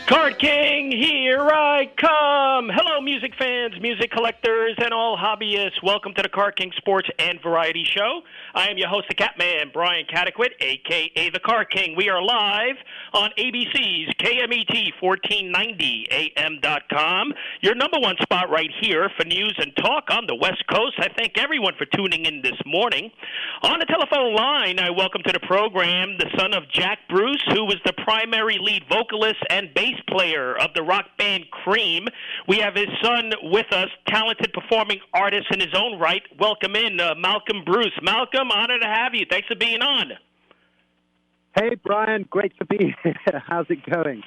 Card King, here I come. Hello, music fans, music collectors, and all hobbyists. Welcome to the Card King Sports and Variety Show. I am your host, the Catman, Brian Cataquet, a.k.a. the Card King. We are live on ABC's KMET 1490 AM.com, your number one spot right here for news and talk on the West Coast. I thank everyone for tuning in this morning. On the telephone line, I welcome to the program the son of Jack Bruce, who was the primary lead vocalist and bass player of the rock band Cream. We have his son with us, talented performing artist in his own right. Welcome in, Malcolm Bruce. Malcolm, honored to have you. Thanks for being on. Hey, Brian. Great to be here. How's it going?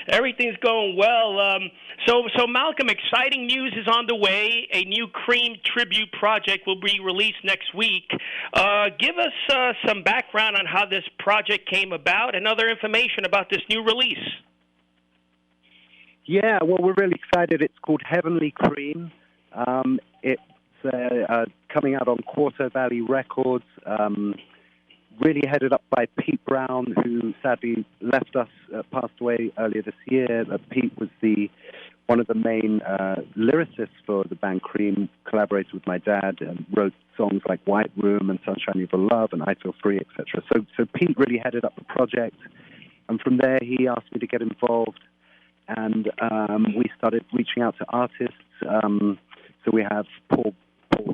Everything's going well. So Malcolm, exciting news is on the way. A new Cream tribute project will be released next week. Give us some background on how this project came about and other information about this new release. Yeah, well, we're really excited. It's called Heavenly Cream. It's coming out on Quarter Valley Records, really headed up by Pete Brown, who sadly left us, passed away earlier this year. Pete was one of the main lyricists for the band Cream, collaborated with my dad, and wrote songs like White Room and Sunshine of Your Love and I Feel Free, etc. So Pete really headed up the project, and from there he asked me to get involved. And we started reaching out to artists. So we have Paul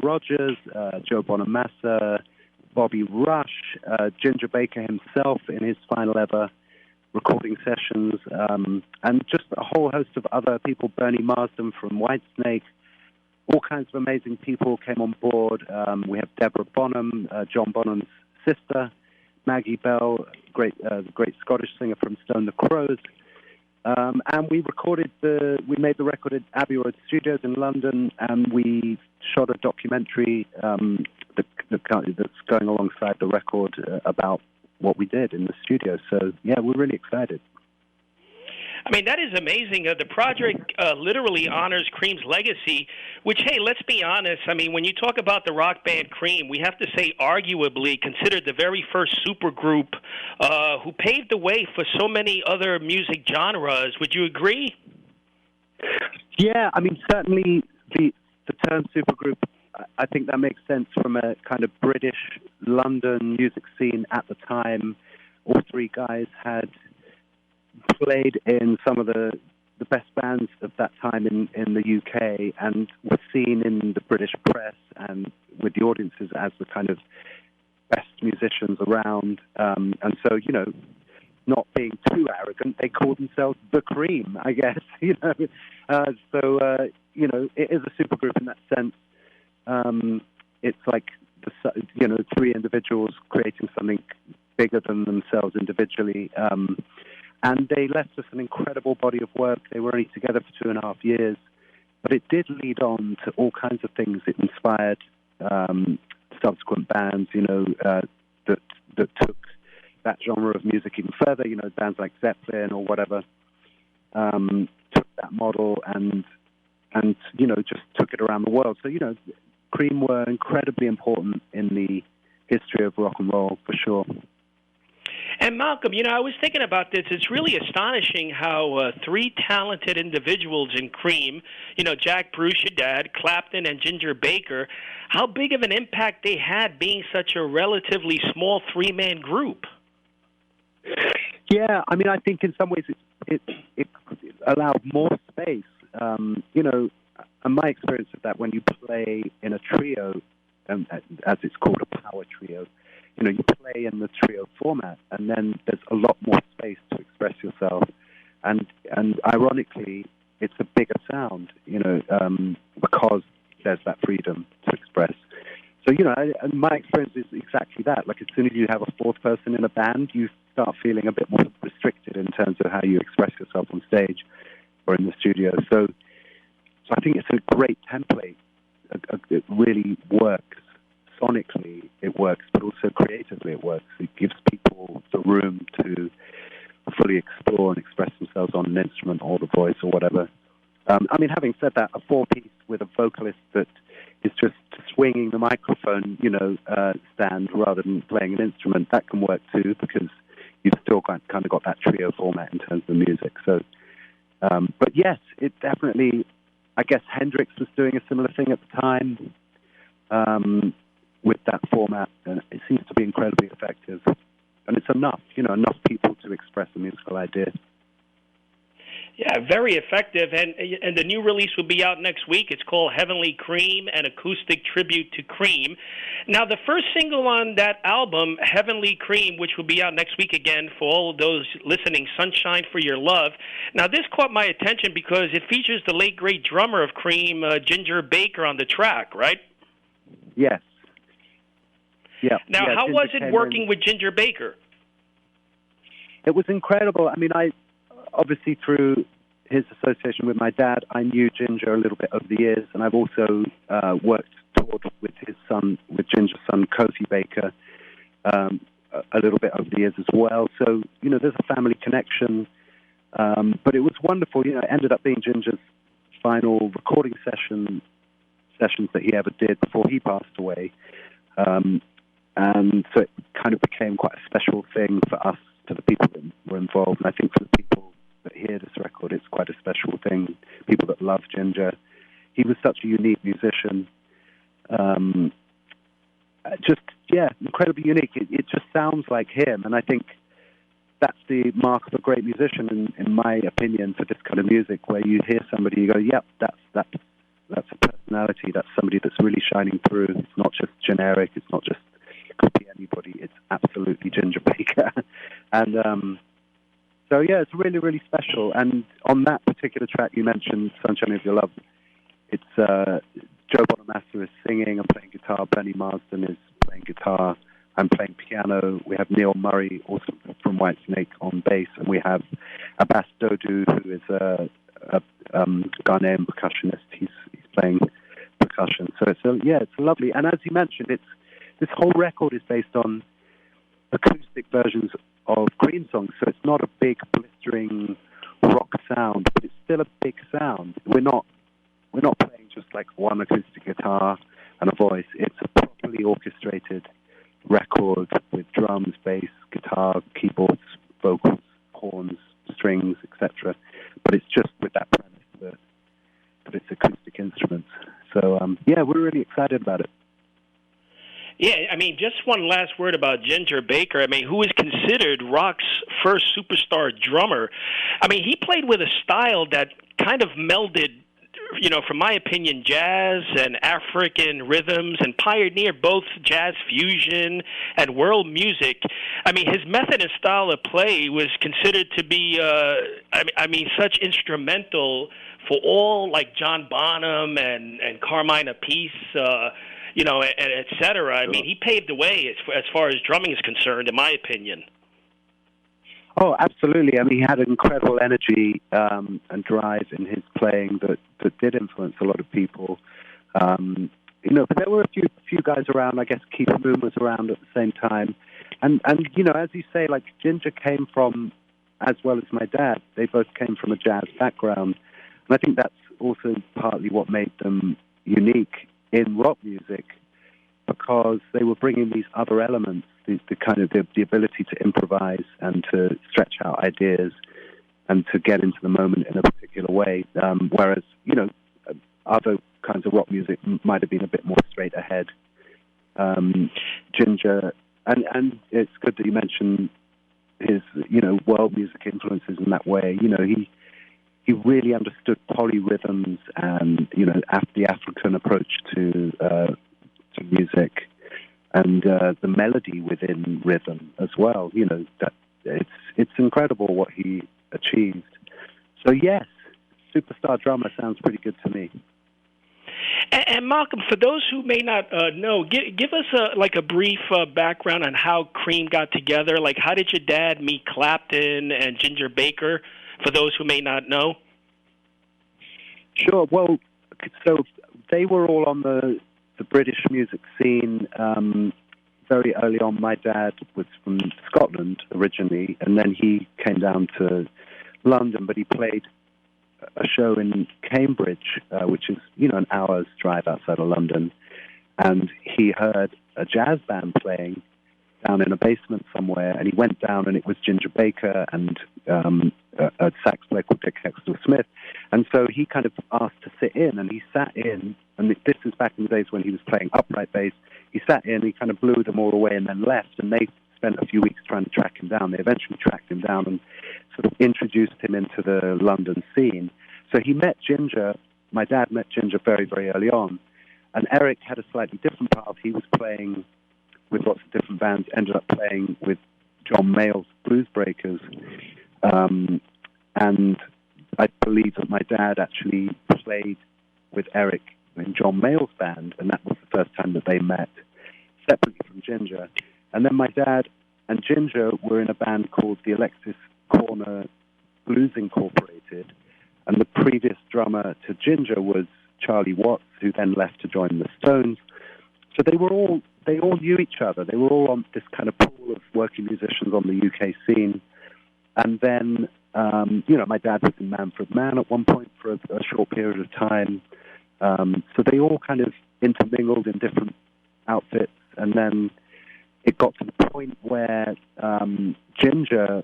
Rogers, Joe Bonamassa, Bobby Rush, Ginger Baker himself in his final ever recording sessions, and just a whole host of other people, Bernie Marsden from Whitesnake. All kinds of amazing people came on board. We have Deborah Bonham, John Bonham's sister, Maggie Bell, the great Scottish singer from Stone the Crows. And we made the record at Abbey Road Studios in London, and we shot a documentary that's going alongside the record about what we did in the studio. So, yeah, we're really excited. I mean, that is amazing. The project literally honors Cream's legacy, which, hey, let's be honest. I mean, when you talk about the rock band Cream, we have to say arguably considered the very first supergroup who paved the way for so many other music genres. Would you agree? Yeah, I mean, certainly the term supergroup, I think that makes sense from a kind of British London music scene at the time. All three guys had played in some of the best bands of that time in the UK, and were seen in the British press and with the audiences as the kind of best musicians around. And so, not being too arrogant, they called themselves the Cream, I guess. It is a supergroup in that sense. It's like three individuals creating something bigger than themselves individually. And they left us an incredible body of work. They were only together for 2.5 years, but it did lead on to all kinds of things. It inspired subsequent bands, that took that genre of music even further. Bands like Zeppelin or whatever took that model and just took it around the world. So Cream were incredibly important in the history of rock and roll, for sure. And Malcolm, I was thinking about this. It's really astonishing how three talented individuals in Cream, Jack Bruce, your dad, Clapton, and Ginger Baker, how big of an impact they had being such a relatively small three-man group. Yeah, I mean, I think in some ways it allowed more space. And my experience of that, when you play in a trio, as it's called, a power trio, you play in the trio format, and then there's a lot more space to express yourself. And ironically, it's a bigger sound, because there's that freedom to express. So, my experience is exactly that. Like, as soon as you have a fourth person in a band, you start feeling a bit more restricted in terms of how you express yourself on stage or in the studio. So I think it's a great template. It really works. Sonically, it works, but also creatively it works. It gives people the room to fully explore and express themselves on an instrument or the voice or whatever. I mean, having said that, a four-piece with a vocalist that is just swinging the microphone, stand rather than playing an instrument, that can work too, because you've still kind of got that trio format in terms of the music. So But yes, it definitely, I guess Hendrix was doing a similar thing at the time with that format, and it seems to be incredibly effective. And it's enough people to express a musical idea. Yeah, very effective, and the new release will be out next week. It's called Heavenly Cream, an acoustic tribute to Cream. Now, the first single on that album, Heavenly Cream, which will be out next week again for all of those listening, Sunshine for Your Love. Now, this caught my attention because it features the late, great drummer of Cream, Ginger Baker, on the track, right? Yes. Yeah. Now, how was it working with Ginger Baker? It was incredible. I mean, obviously, through his association with my dad, I knew Ginger a little bit over the years, and I've also toured with his son, with Ginger's son, Kofi Baker, a little bit over the years as well. So, there's a family connection. But it was wonderful. It ended up being Ginger's final recording sessions that he ever did before he passed away. And so it kind of became quite a special thing for us, to the people that were involved. And I think for the people that hear this record, it's quite a special thing. People that love Ginger. He was such a unique musician. Incredibly unique. It just sounds like him. And I think that's the mark of a great musician, in my opinion, for this kind of music, where you hear somebody, you go, yep, that's a personality. That's somebody that's really shining through. It's not just generic. It's not just could be anybody. It's absolutely Ginger Baker. And so, yeah, it's really, really special. And on that particular track you mentioned, Sunshine of Your Love, it's Joe Bonamassa is singing and playing guitar. Bernie Marsden is playing guitar. I'm playing piano. We have Neil Murray, also from Whitesnake, on bass. And we have Abbas Dodu, who is a Ghanaian percussionist. He's playing percussion. So it's lovely. And as you mentioned, this whole record is based on acoustic versions of Cream songs, so it's not a big blistering rock sound, but it's still a big sound. We're not playing just like one acoustic guitar and a voice. It's a properly orchestrated record with drums, bass, guitar, keyboards, vocals, horns, strings, etc. But it's just with that premise that it's acoustic instruments. So we're really excited about it. Yeah, I mean, just one last word about Ginger Baker. I mean, who is considered rock's first superstar drummer. I mean, he played with a style that kind of melded, from my opinion, jazz and African rhythms, and pioneered both jazz fusion and world music. I mean, his method and style of play was considered to be, such instrumental for all, like John Bonham and Carmine Appice, et cetera. I mean, he paved the way as far as drumming is concerned, in my opinion. Oh, absolutely. I mean, he had an incredible energy and drive in his playing that did influence a lot of people. But there were a few guys around. I guess Keith Moon was around at the same time. And as you say, like Ginger came from, as well as my dad, they both came from a jazz background. And I think that's also partly what made them unique in rock music, because they were bringing these other elements, the ability to improvise and to stretch out ideas and to get into the moment in a particular way. Whereas, other kinds of rock music might have been a bit more straight ahead. Ginger, and it's good that you mentioned his, world music influences in that way. He really understood polyrhythms and, the African approach to music and the melody within rhythm as well. That it's incredible what he achieved. So yes, superstar drummer sounds pretty good to me. And Malcolm, for those who may not know, give us a brief background on how Cream got together. Like, how did your dad meet Clapton and Ginger Baker, for those who may not know? Sure. Well, so they were all on the British music scene very early on. My dad was from Scotland originally, and then he came down to London, but he played a show in Cambridge, which is, an hour's drive outside of London, and he heard a jazz band playing down in a basement somewhere, and he went down, and it was Ginger Baker and a sax player called Dick Hextall-Smith. And so he kind of asked to sit in, and he sat in, and this is back in the days when he was playing upright bass. He sat in, he kind of blew them all away and then left, and they spent a few weeks trying to track him down. They eventually tracked him down and sort of introduced him into the London scene. So he met Ginger. My dad met Ginger very, very early on. And Eric had a slightly different path. He was playing with lots of different bands, ended up playing with John Mayall's Blues Breakers. And I believe that my dad actually played with Eric in John Mayall's band, and that was the first time that they met separately from Ginger. And then my dad and Ginger were in a band called the Alexis Corner Blues Incorporated, and the previous drummer to Ginger was Charlie Watts, who then left to join the Stones. So they all knew each other. They were all on this kind of pool of working musicians on the UK scene. And then, my dad was in Manfred Mann at one point for a short period of time. So they all kind of intermingled in different outfits. And then it got to the point where Ginger,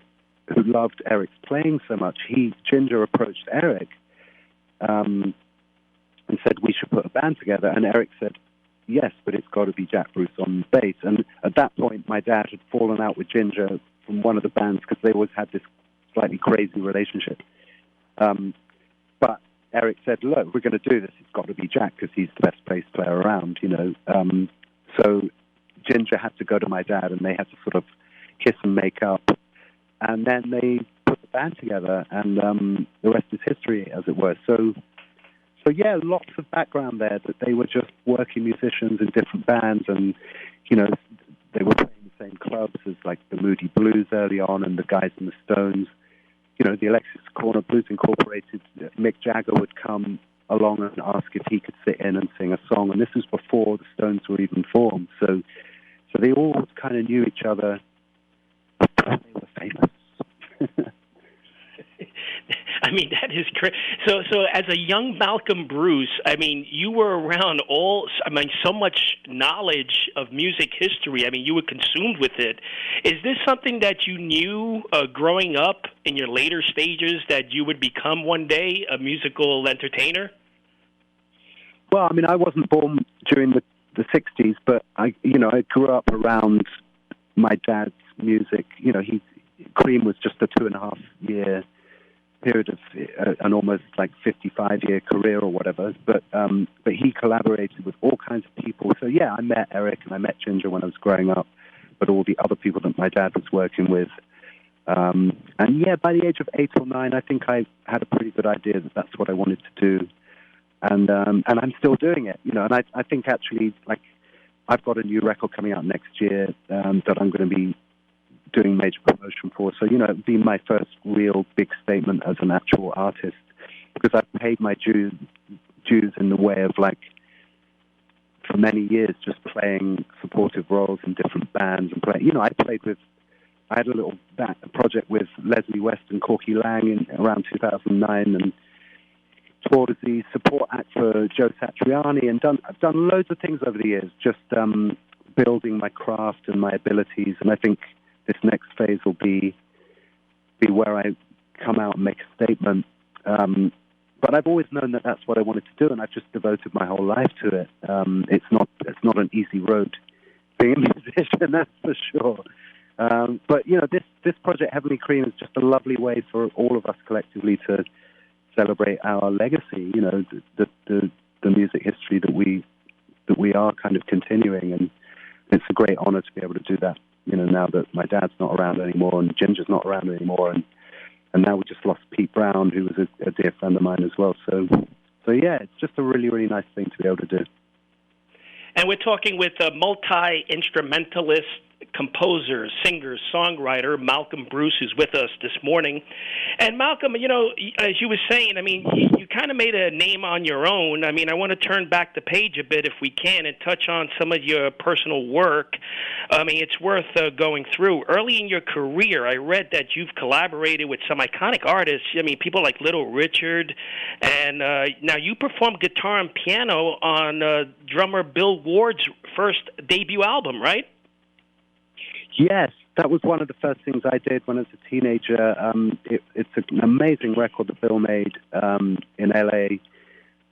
who loved Eric's playing so much, Ginger approached Eric and said, we should put a band together. And Eric said, yes, but it's got to be Jack Bruce on bass. And at that point, my dad had fallen out with Ginger from one of the bands because they always had this slightly crazy relationship. But Eric said, look, we're going to do this. It's got to be Jack because he's the best bass player around, So Ginger had to go to my dad, and they had to sort of kiss and make up. And then they put the band together, and the rest is history, as it were. So yeah, lots of background there, that they were just working musicians in different bands, and, they were playing the same clubs as, like, the Moody Blues early on and the guys in the Stones. The Alexis Corner Blues Incorporated, Mick Jagger would come along and ask if he could sit in and sing a song, and this was before the Stones were even formed. So they all kind of knew each other before they were famous. I mean, that is great. So as a young Malcolm Bruce, I mean, you were around so much knowledge of music history. I mean, you were consumed with it. Is this something that you knew growing up in your later stages, that you would become one day a musical entertainer? Well, I mean, I wasn't born during the 60s, but I grew up around my dad's music. Cream was just a 2.5-year period of an almost like 55-year career or whatever, but he collaborated with all kinds of people. So yeah, I met Eric and I met Ginger when I was growing up, but all the other people that my dad was working with. And yeah, by the age of 8 or 9, I think I had a pretty good idea that that's what I wanted to do. And I'm still doing it, and I think actually, like, I've got a new record coming out next year that I'm going to be doing major promotion for. So, it'd be my first real big statement as an actual artist, because I've paid my dues in the way of, like, for many years, just playing supportive roles in different bands and playing. I had a little project with Leslie West and Corky Lang in around 2009, and toured as the support act for Joe Satriani, and I've done loads of things over the years, just building my craft and my abilities. And I think this next phase will be where I come out and make a statement. But I've always known that that's what I wanted to do, and I've just devoted my whole life to it. It's not an easy road being a musician, that's for sure. But this project, Heavenly Cream, is just a lovely way for all of us collectively to celebrate our legacy. The music history that we are kind of continuing, and it's a great honor to be able to do that. Now that my dad's not around anymore and Ginger's not around anymore, and now we just lost Pete Brown, who was a dear friend of mine as well. So yeah, it's just a really, really nice thing to be able to do. And we're talking with a multi-instrumentalist, composer, singer, songwriter, Malcolm Bruce, who's with us this morning. And Malcolm, as you were saying, I mean, you kind of made a name on your own. I mean, I want to turn back the page a bit if we can and touch on some of your personal work. I mean, it's worth going through. Early in your career, I read that you've collaborated with some iconic artists. I mean, people like Little Richard, and now you perform guitar and piano on drummer Bill Ward's first debut album, right? Yes, that was one of the first things I did when I was a teenager. It's an amazing record that Bill made in L.A.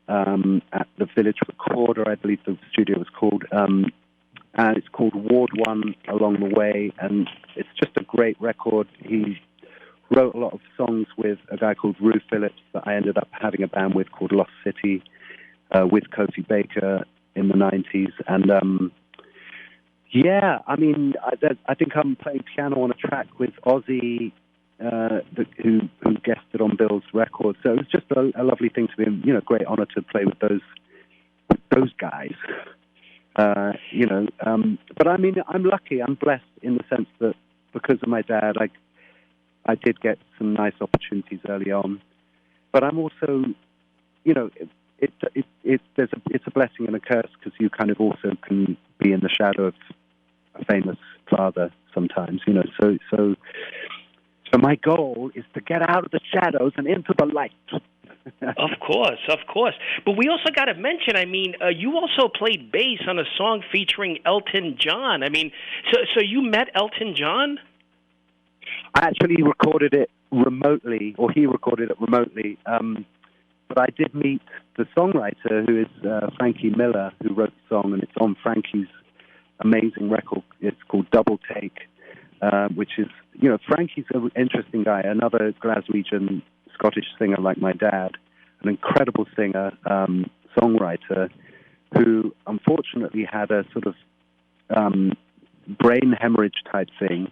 At the Village Recorder, I believe the studio was called. And it's called Ward 1 Along the Way, and it's just a great record. He wrote a lot of songs with a guy called Rue Phillips that I ended up having a band with called Lost City with Kofi Baker in the 90s. And yeah, I mean, I think I'm playing piano on a track with Ozzy, who guested on Bill's record. So it was just a lovely thing to be, great honor to play with those guys. But I mean, I'm lucky. I'm blessed in the sense that because of my dad, I did get some nice opportunities early on. But I'm also, it's a blessing and a curse because you kind of also can be in the shadow of a famous father sometimes, So my goal is to get out of the shadows and into the light. Of course. But we also got to mention, I mean, you also played bass on a song featuring Elton John. I mean, so you met Elton John? I actually recorded it remotely, or he recorded it remotely. But I did meet the songwriter, who is Frankie Miller, who wrote the song, and it's on Frankie's amazing record. It's called Double Take, which is, Frankie's an interesting guy, another Glaswegian Scottish singer like my dad, an incredible singer, songwriter, who unfortunately had a sort of brain hemorrhage type thing,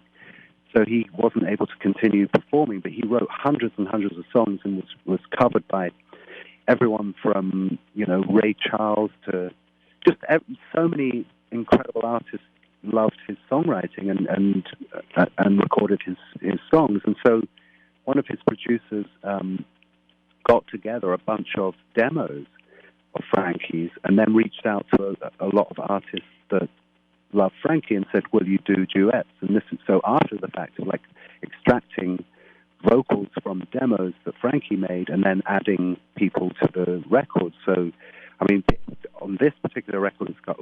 so he wasn't able to continue performing, but he wrote hundreds and hundreds of songs and was covered by everyone from, Ray Charles to just so many incredible artists loved his songwriting and recorded his songs. And so one of his producers got together a bunch of demos of Frankie's and then reached out to a lot of artists that loved Frankie and said, will you do duets? And this is so after the fact of extracting vocals from demos that Frankie made and then adding people to the record. So, I mean, on this particular record, it's got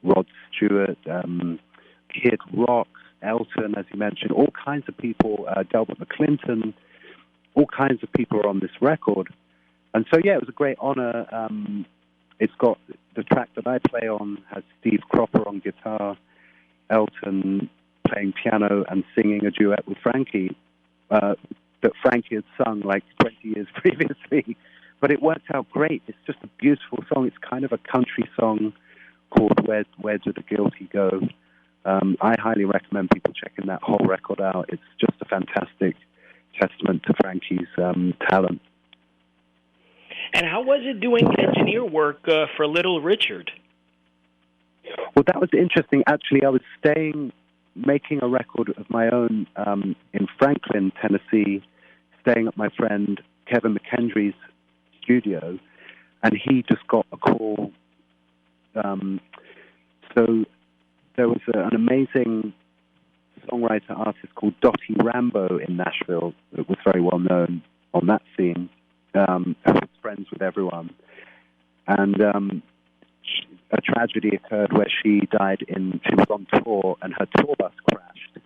Rod Stewart, Kid Rock, Elton, as you mentioned, all kinds of people, Delbert McClinton, all kinds of people are on this record. And so, yeah, it was a great honor. It's got the track that I play on has Steve Cropper on guitar, Elton playing piano and singing a duet with Frankie that Frankie had sung 20 years previously. But it worked out great. It's just a beautiful song. It's kind of a country song called Where Do the Guilty Go? I highly recommend people checking that whole record out. It's just a fantastic testament to Frankie's talent. And how was it doing engineer work for Little Richard? Well, that was interesting. Actually, I was making a record of my own in Franklin, Tennessee, staying at my friend Kevin McKendry's studio, and he just got a call. So there was an amazing songwriter artist called Dottie Rambo in Nashville that was very well known on that scene, who was friends with everyone. And a tragedy occurred where she died she was on tour and her tour bus crashed,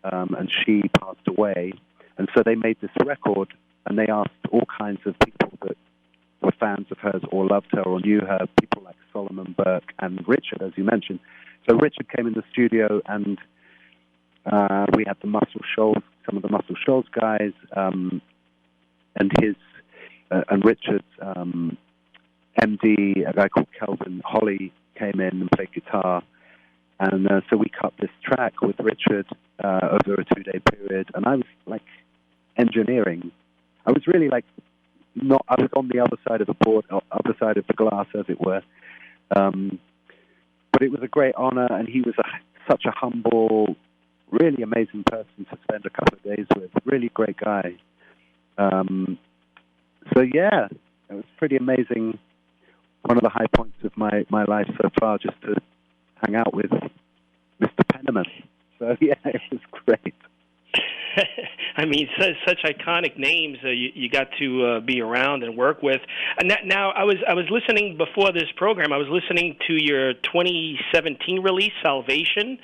and she passed away. And so they made this record, and they asked all kinds of people that were fans of hers or loved her or knew her, people like Solomon Burke and Richard, as you mentioned. So Richard came in the studio, and we had some of the Muscle Shoals guys, and Richard's MD, a guy called Kelvin Holly, came in and played guitar. And so we cut this track with Richard over a 2-day period, and I was engineering. I was really I was on the other side of the board, other side of the glass, as it were. But it was a great honor, and he was such a humble, really amazing person to spend a couple of days with. Really great guy. So yeah, it was pretty amazing. One of the high points of my life so far, just to hang out with Mr. Penniman. So yeah, it was great. I mean, such iconic names you got to be around and work with. And now, I was listening before this program. I was listening to your 2017 release, Salvation.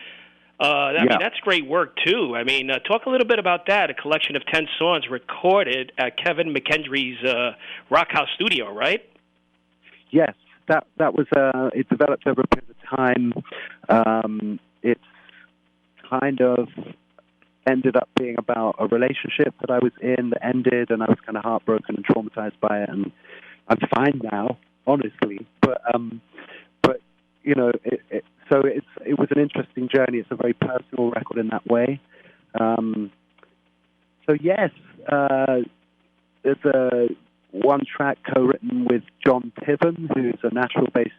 I mean, that's great work, too. I mean, talk a little bit about that, a collection of 10 songs recorded at Kevin McKendry's Rock House studio, right? Yes, that was, it developed over a period of time. It's kind of ended up being about a relationship that I was in that ended, and I was kind of heartbroken and traumatized by it, and I'm fine now, honestly. But you know, so it was an interesting journey. It's a very personal record in that way. So yes, there's a one track co-written with John Piven, who's a Nashville-based,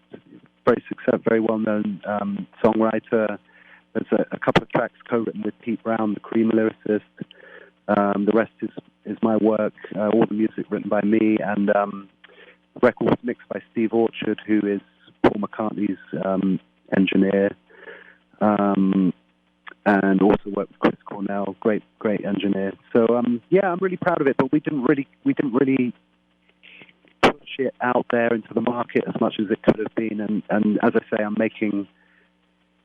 very well-known songwriter. There's a couple of tracks co-written with Pete Brown, the Cream lyricist. The rest is my work, all the music written by me, and the record was mixed by Steve Orchard, who is Paul McCartney's engineer, and also worked with Chris Cornell, great engineer. So yeah, I'm really proud of it, but we didn't really push it out there into the market as much as it could have been. And as I say, I'm making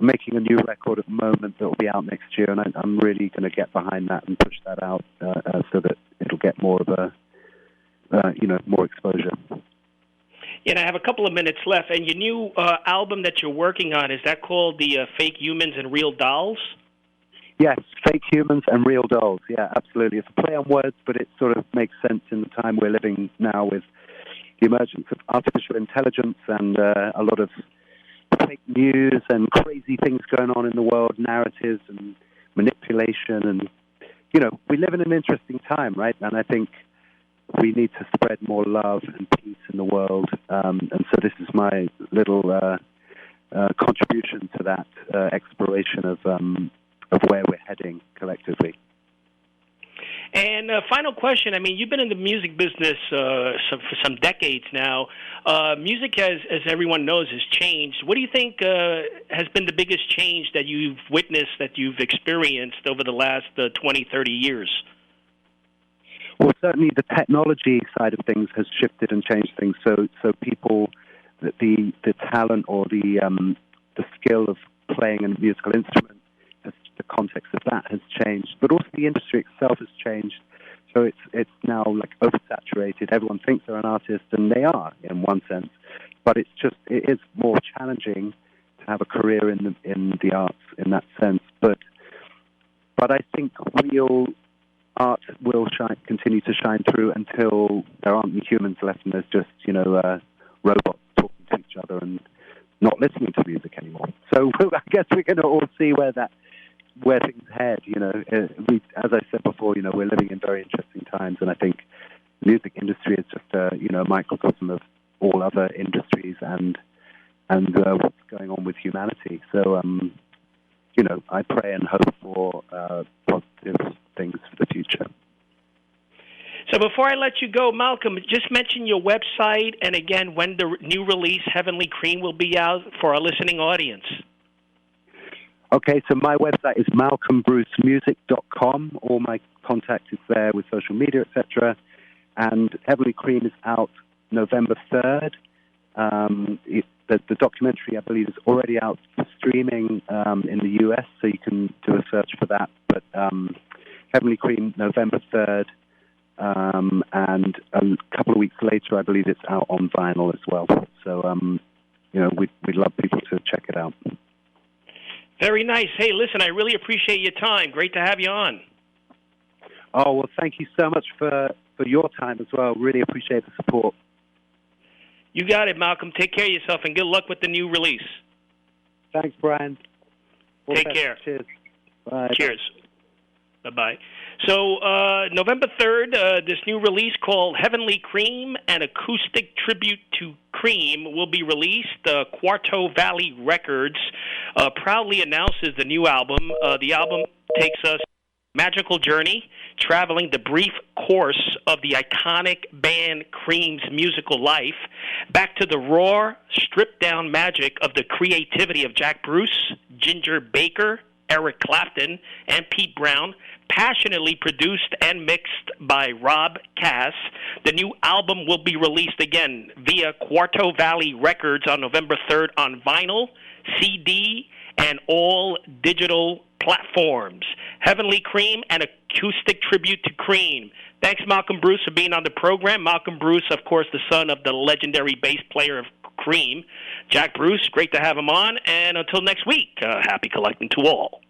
a new record at the moment that will be out next year, and I'm really going to get behind that and push that out so that it'll get more of a more exposure. And I have a couple of minutes left. And your new album that you're working on, is that called the Fake Humans and Real Dolls? Yes, Fake Humans and Real Dolls. Yeah, absolutely. It's a play on words, but it sort of makes sense in the time we're living now with the emergence of artificial intelligence and a lot of fake news and crazy things going on in the world, narratives and manipulation. And, you know, we live in an interesting time, right? And I think we need to spread more love and peace in the world. And so this is my little contribution to that exploration of where we're heading collectively. And final question, I mean, you've been in the music business for some decades now. Music, as everyone knows, has changed. What do you think has been the biggest change that you've witnessed, that you've experienced over the last 20, 30 years? Well, certainly the technology side of things has shifted and changed things. So people, the talent or the skill of playing a musical instrument, the context of that has changed, but also the industry itself has changed. So it's now like oversaturated. Everyone thinks they're an artist, and they are in one sense, but it is more challenging to have a career in the arts in that sense. But I think real art will continue to shine through until there aren't any humans left, and there's just robots talking to each other and not listening to music anymore. So I guess we're going to all see where things head. You know, as I said before, you know, we're living in very interesting times, and I think the music industry is just a microcosm of all other industries and what's going on with humanity. So you know, I pray and hope for positive things for the future. So before I let you go, Malcolm, just mention your website and again when the new release, Heavenly Cream, will be out for our listening audience. Okay, so my website is malcolmbrucemusic.com. All my contact is there with social media, etc. And Heavenly Cream is out November 3rd. The documentary, I believe, is already out for streaming in the US, so you can do a search for that. But Heavenly Cream, November 3rd. And a couple of weeks later, I believe it's out on vinyl as well. So, you know, we'd love people to check it out. Very nice. Hey, listen, I really appreciate your time. Great to have you on. Oh, well, thank you so much for your time as well. Really appreciate the support. You got it, Malcolm. Take care of yourself, and good luck with the new release. Thanks, Brian. Take care. Cheers. Bye. Cheers. Bye-bye. So November 3rd, this new release called Heavenly Cream, an acoustic tribute to Cream, will be released. Quarto Valley Records proudly announces the new album. The album takes us magical journey, traveling the brief course of the iconic band Cream's musical life, back to the raw, stripped-down magic of the creativity of Jack Bruce, Ginger Baker, Eric Clapton, and Pete Brown, passionately produced and mixed by Rob Cass. The new album will be released again via Quarto Valley Records on November 3rd on vinyl, CD, and all digital platforms. Heavenly Cream, an acoustic tribute to Cream. Thanks, Malcolm Bruce, for being on the program. Malcolm Bruce, of course, the son of the legendary bass player of Cream. Jack Bruce, great to have him on. And until next week, happy collecting to all.